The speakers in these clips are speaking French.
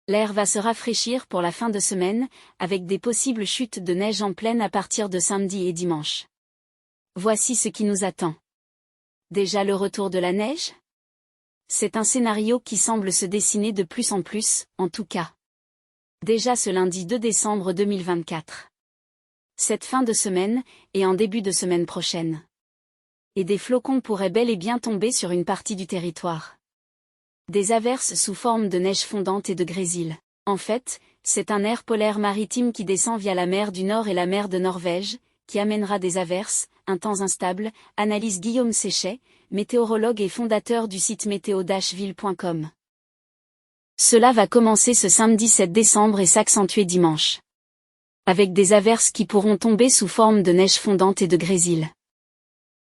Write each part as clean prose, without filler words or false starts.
L'air va se rafraîchir pour la fin de semaine, avec des possibles chutes de neige en pleine à partir de samedi et dimanche. Voici ce qui nous attend. Déjà le retour de la neige ? C'est un scénario qui semble se dessiner de plus en plus, en tout cas. Déjà ce lundi 2 décembre 2024. Cette fin de semaine, et en début de semaine prochaine. Et des flocons pourraient bel et bien tomber sur une partie du territoire. Des averses sous forme de neige fondante et de grésil. En fait, c'est un air polaire maritime qui descend via la mer du Nord et la mer de Norvège, qui amènera des averses, un temps instable, analyse Guillaume Séchet, météorologue et fondateur du site météo-ville.com. Cela va commencer ce samedi 7 décembre et s'accentuer dimanche. Avec des averses qui pourront tomber sous forme de neige fondante et de grésil.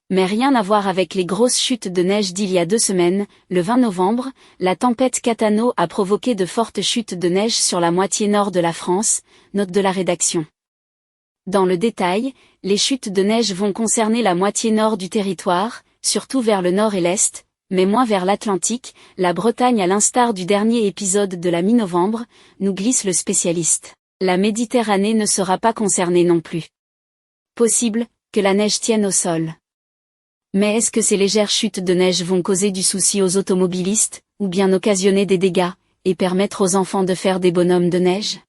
Mais rien à voir avec les grosses chutes de neige d'il y a 2 semaines, le 20 novembre, la tempête Catano a provoqué de fortes chutes de neige sur la moitié nord de la France, note de la rédaction. Dans le détail, les chutes de neige vont concerner la moitié nord du territoire, surtout vers le nord et l'est, mais moins vers l'Atlantique, la Bretagne à l'instar du dernier épisode de la mi-novembre, nous glisse le spécialiste. La Méditerranée ne sera pas concernée non plus. Possible que la neige tienne au sol. Mais est-ce que ces légères chutes de neige vont causer du souci aux automobilistes, ou bien occasionner des dégâts, et permettre aux enfants de faire des bonhommes de neige ?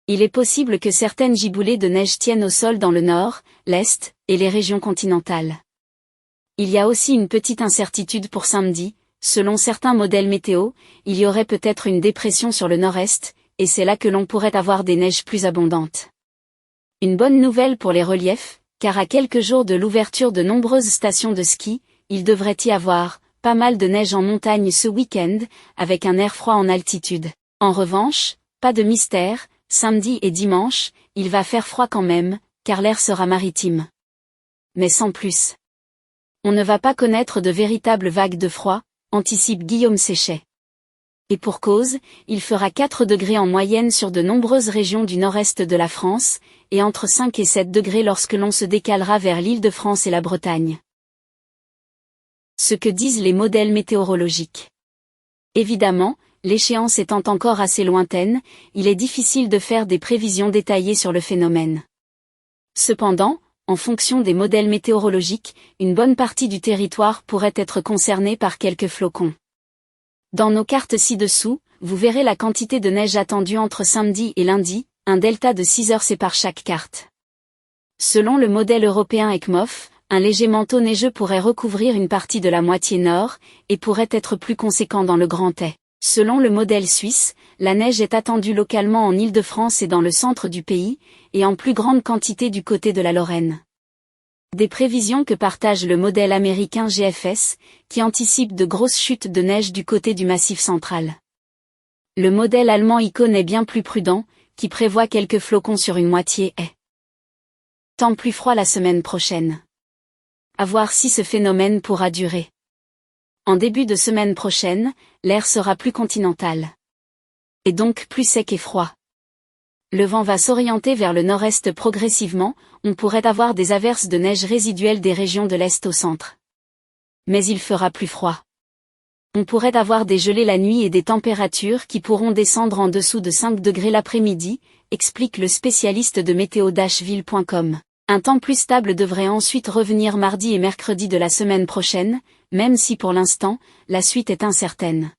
Il est possible que certaines giboulées de neige tiennent au sol dans le nord, l'est, et les régions continentales. Il y a aussi une petite incertitude pour samedi, selon certains modèles météo, il y aurait peut-être une dépression sur le nord-est, et c'est là que l'on pourrait avoir des neiges plus abondantes. Une bonne nouvelle pour les reliefs, car à quelques jours de l'ouverture de nombreuses stations de ski, il devrait y avoir pas mal de neige en montagne ce week-end, avec un air froid en altitude. En revanche, pas de mystère, samedi et dimanche, il va faire froid quand même, car l'air sera maritime. Mais sans plus. On ne va pas connaître de véritables vagues de froid, anticipe Guillaume Séchet. Et pour cause, il fera 4 degrés en moyenne sur de nombreuses régions du nord-est de la France, et entre 5 et 7 degrés lorsque l'on se décalera vers l'Île-de-France et la Bretagne. Ce que disent les modèles météorologiques. Évidemment, l'échéance étant encore assez lointaine, il est difficile de faire des prévisions détaillées sur le phénomène. Cependant, en fonction des modèles météorologiques, une bonne partie du territoire pourrait être concernée par quelques flocons. Dans nos cartes ci-dessous, vous verrez la quantité de neige attendue entre samedi et lundi, un delta de 6 heures sépare chaque carte. Selon le modèle européen ECMOF, un léger manteau neigeux pourrait recouvrir une partie de la moitié nord, et pourrait être plus conséquent dans le Grand Est. Selon le modèle suisse, la neige est attendue localement en Île-de-France et dans le centre du pays, et en plus grande quantité du côté de la Lorraine. Des prévisions que partage le modèle américain GFS, qui anticipe de grosses chutes de neige du côté du Massif central. Le modèle allemand Icon est bien plus prudent, qui prévoit quelques flocons sur une moitié est. Temps plus froid la semaine prochaine. À voir si ce phénomène pourra durer. En début de semaine prochaine, l'air sera plus continental. Et donc plus sec et froid. Le vent va s'orienter vers le nord-est progressivement, on pourrait avoir des averses de neige résiduelles des régions de l'est au centre. Mais il fera plus froid. On pourrait avoir des gelées la nuit et des températures qui pourront descendre en dessous de 5 degrés l'après-midi, explique le spécialiste de météo-ville.com. Un temps plus stable devrait ensuite revenir mardi et mercredi de la semaine prochaine, même si pour l'instant, la suite est incertaine.